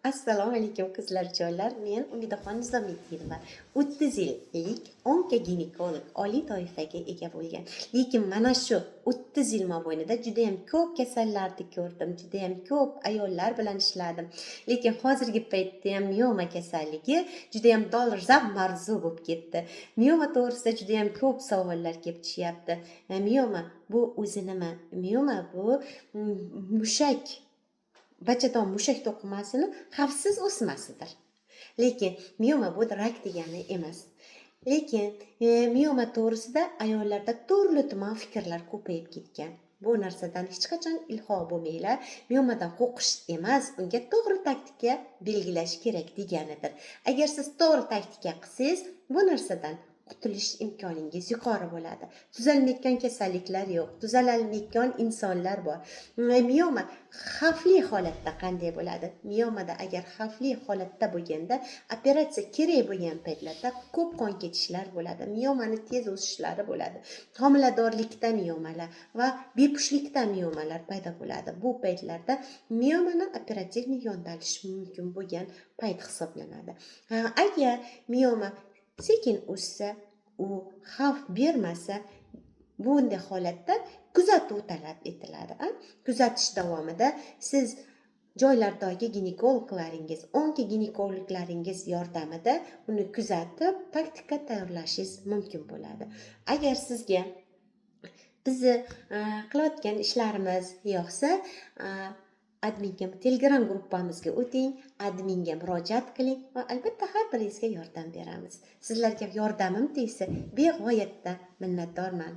Assalomu alaykum qizlarjonlar. Men Umidaxon Nizomiddinova. 30 yillik onkoginekolog oliy toifaga ega bo'lgan. Lekin mana shu 30 yil mobaynida juda ham ko'p kasallarni ko'rdim, juda ham ko'p ayollar bilan ishladim. Lekin hozirgi paytda ham mioma kasalligi juda ham dolzarb mavzu bo'lib ketdi. Mioma to'g'risida juda ham ko'p savollar kelib tushyapti. Mioma bu o'zi nima? Mioma bu mushak bachadon mushak to'qimasini xavfsiz o'smasidir. Lekin mioma bu rak degani emas. Lekin mioma to'g'risida ayollarda turli tuman fikrlar ko'payib ketgan. Bu narsadan hech qachon ilho bo'lmanglar. Miomadan qo'rqish emas, unga to'g'ri taktika belgilash kerak deganidir. Agar siz to'g'ri taktika qilsangiz, bu narsadan qutulish imkoningiz yuqori bo'ladi. Tuzalmayotgan kasalliklar yo'q, tuzalmayotgan insonlar bor. Mioma xavfli holatda qanday bo'ladi? Miomada agar xavfli holatda bo'lganda, operatsiya kerak bo'lgan paytlarda ko'p qon ketishlar bo'ladi. Miomani tez o'sishlari bo'ladi. Homiladorlikda miomalar va bepushtlikda miomalar paydo bo'ladi. Bu paytlarda miomani operativni yondalish mumkin bo'lgan payt hisoblanadi. Agar mioma sekin o'ssa, u xavf bermasa, bunday holatda kuzatuv talab etiladi. Kuzatish davomida siz joylardagi ginekologlaringiz, onkoginekologlaringiz yordamida uni kuzatib, taktika tayyorlashingiz mumkin bo'ladi. Agar sizga bizni qilayotgan ishlarimiz yoqsa, adminga Telegram gruppamizga o'ting, adminga murojaat qiling va albatta har biringizga yordam beramiz. Sizlarga yordamim tegsa, beg'oyatda minnatdorman.